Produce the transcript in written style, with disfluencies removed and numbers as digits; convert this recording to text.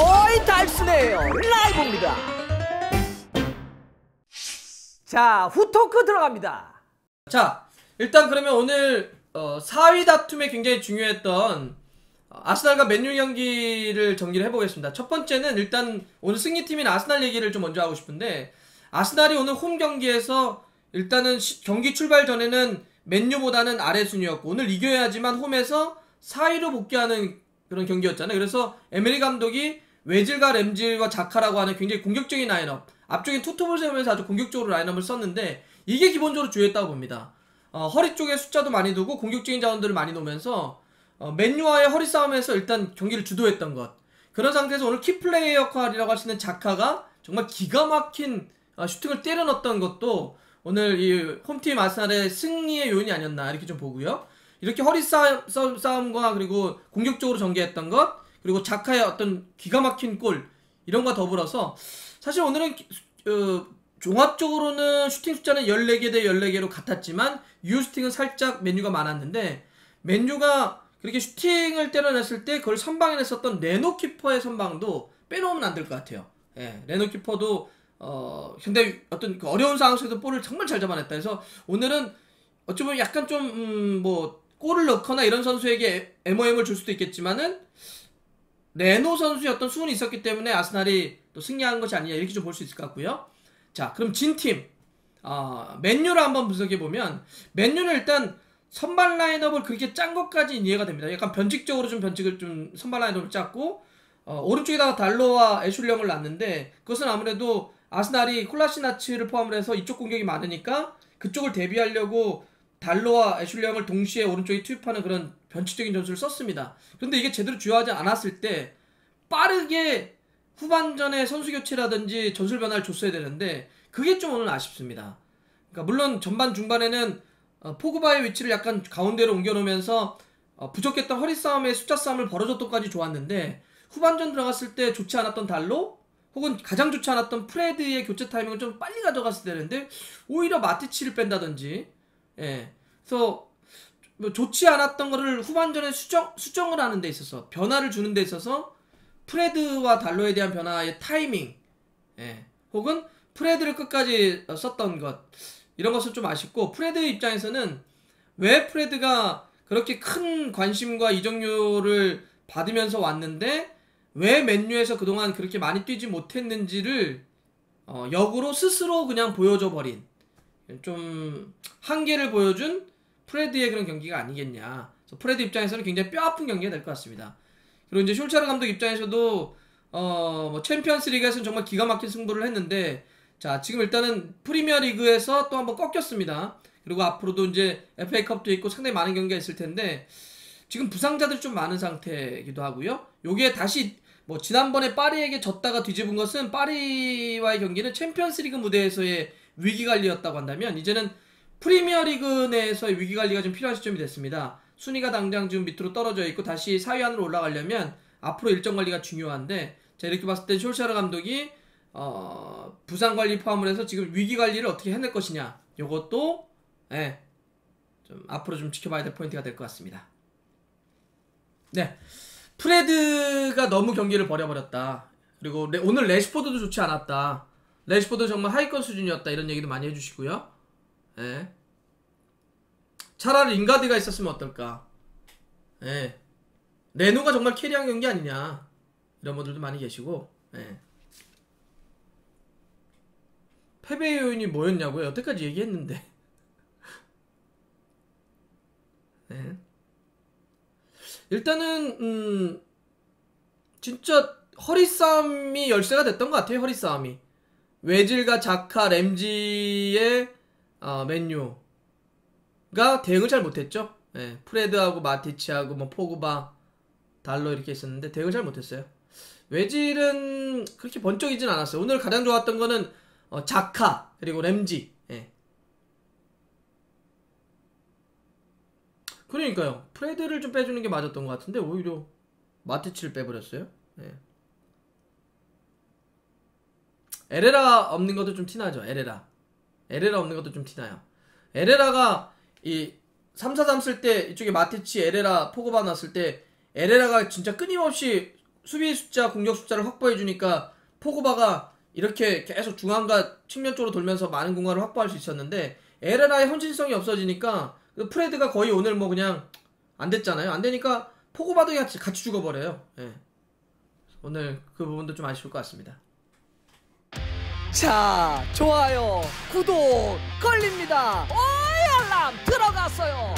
어이 달순해요. 라이브입니다. 자, 후토크 들어갑니다. 자, 일단 그러면 오늘 4위 다툼에 굉장히 중요했던 아스날과 맨유 경기를 정리를 해보겠습니다. 첫 번째는 일단 오늘 승리팀인 아스날 얘기를 좀 먼저 하고 싶은데, 아스날이 오늘 홈 경기에서 일단은 경기 출발 전에는 맨유보다는 아래 순위였고, 오늘 이겨야지만 홈에서 4위로 복귀하는 그런 경기였잖아요. 그래서 에메리 감독이 외질과 램지와 자카라고 하는 굉장히 공격적인 라인업, 앞쪽에 투톱을 세우면서 아주 공격적으로 라인업을 썼는데, 이게 기본적으로 주요했다고 봅니다. 허리 쪽에 숫자도 많이 두고 공격적인 자원들을 많이 놓으면서 맨유와의 허리 싸움에서 일단 경기를 주도했던 것, 그런 상태에서 오늘 키플레이어 역할이라고 할 수 있는 자카가 정말 기가 막힌 슈팅을 때려 넣었던 것도 오늘 이 홈팀 아스날의 승리의 요인이 아니었나 이렇게 좀 보고요. 이렇게 허리 싸움과 그리고 공격적으로 전개했던 것, 그리고 자카의 어떤 기가 막힌 골, 이런 거 더불어서 사실 오늘은 종합적으로는 슈팅 숫자는 14개 대 14개로 같았지만 유효 슈팅은 살짝 맨유가 많았는데, 맨유가 그렇게 슈팅을 때려냈을 때 그걸 선방해냈었던 레노 키퍼의 선방도 빼놓으면 안 될 것 같아요. 예, 레노 키퍼도 근데 어떤 그 어려운 상황 속에서 볼을 정말 잘 잡아냈다. 그래서 오늘은 어찌 보면 약간 좀 뭐 골을 넣거나 이런 선수에게 MOM을 줄 수도 있겠지만은 레노 선수의 어떤 수운이 있었기 때문에 아스날이 또 승리한 것이 아니냐 이렇게 좀 볼 수 있을 것 같고요. 자, 그럼 진팀 맨유를 한번 분석해보면, 맨유는 일단 선발 라인업을 그렇게 짠 것까지 이해가 됩니다. 약간 변칙적으로 좀 선발 라인업을 짰고, 오른쪽에다가 달로와 애슐령을 놨는데, 그것은 아무래도 아스날이 콜라시나츠를 포함을 해서 이쪽 공격이 많으니까 그쪽을 대비하려고 달로와 애슐령을 동시에 오른쪽에 투입하는 그런 변칙적인 전술을 썼습니다. 그런데 이게 제대로 주요하지 않았을 때 빠르게 후반전에 선수 교체라든지 전술 변화를 줬어야 되는데, 그게 좀 오늘 아쉽습니다. 그러니까 물론 전반 중반에는 포그바의 위치를 약간 가운데로 옮겨놓으면서 부족했던 허리 싸움에 숫자 싸움을 벌어줬던까지 좋았는데, 후반전 들어갔을 때 좋지 않았던 달로 혹은 가장 좋지 않았던 프레드의 교체 타이밍을 좀 빨리 가져갔어야 되는데 오히려 마티치를 뺀다든지, 예, 그래서 뭐 좋지 않았던 거를 후반전에 수정을 하는 데 있어서, 변화를 주는 데 있어서 프레드와 달로에 대한 변화의 타이밍, 예, 혹은 프레드를 끝까지 썼던 것, 이런 것은 좀 아쉽고, 프레드 입장에서는 왜 프레드가 그렇게 큰 관심과 이적료를 받으면서 왔는데 왜 맨유에서 그동안 그렇게 많이 뛰지 못했는지를 역으로 스스로 그냥 보여줘 버린, 좀 한계를 보여준 프레드의 그런 경기가 아니겠냐. 그래서 프레드 입장에서는 굉장히 뼈아픈 경기가 될 것 같습니다. 그리고 이제 숄차르 감독 입장에서도 뭐 챔피언스 리그에서는 정말 기가 막힌 승부를 했는데, 자, 지금 일단은 프리미어 리그에서 또 한번 꺾였습니다. 그리고 앞으로도 이제 FA컵도 있고 상당히 많은 경기가 있을 텐데, 지금 부상자들이 좀 많은 상태이기도 하고요. 요게 다시 뭐 지난번에 파리에게 졌다가 뒤집은 것은, 파리와의 경기는 챔피언스 리그 무대에서의 위기관리였다고 한다면, 이제는 프리미어 리그 내에서의 위기관리가 좀 필요한 시점이 됐습니다. 순위가 당장 지금 밑으로 떨어져 있고 다시 4위 안으로 올라가려면 앞으로 일정 관리가 중요한데, 자, 이렇게 봤을 때 숄샤르 감독이 부상 관리 포함을 해서 지금 위기 관리를 어떻게 해낼 것이냐, 요것도 좀 앞으로 좀 지켜봐야 될 포인트가 될 것 같습니다. 네, 프레드가 너무 경기를 버려버렸다. 그리고 오늘 레시포드도 좋지 않았다. 레시포드 정말 하위권 수준이었다. 이런 얘기도 많이 해주시고요. 네. 차라리 링가드가 있었으면 어떨까. 네. 레노가 정말 캐리한 경기 아니냐, 이런 분들도 많이 계시고. 네. 패배의 요인이 뭐였냐고요? 여태까지 얘기했는데. 네. 일단은 진짜 허리 싸움이 열세가 됐던 것 같아요. 허리 싸움이 외질과 자카, 램지의 맨유가 대응을 잘 못했죠. 네. 프레드하고 마티치하고 뭐 포그바, 달로 이렇게 있었는데 대응을 잘 못했어요. 외질은 그렇게 번쩍이진 않았어요. 오늘 가장 좋았던 거는 자카 그리고 램지. 예. 그러니까요. 프레드를 좀 빼주는 게 맞았던 것 같은데 오히려 마티치를 빼버렸어요. 예. 에레라 없는 것도 좀 티나죠. 에레라 없는 것도 좀 티나요. 에레라가 이 3-4-3 쓸 때 이쪽에 마티치, 에레라, 포그바 놨을 때 에레라가 진짜 끊임없이 수비 숫자, 공격 숫자를 확보해 주니까 포그바가 이렇게 계속 중앙과 측면 쪽으로 돌면서 많은 공간을 확보할 수 있었는데 에레라의 헌신성이 없어지니까 프레드가 거의 오늘 뭐 그냥 안 됐잖아요. 안 되니까 포그바도 같이 죽어버려요. 예. 오늘 그 부분도 좀 아쉬울 것 같습니다. 자, 좋아요, 구독 걸립니다. 오이 알람 들어갔어요.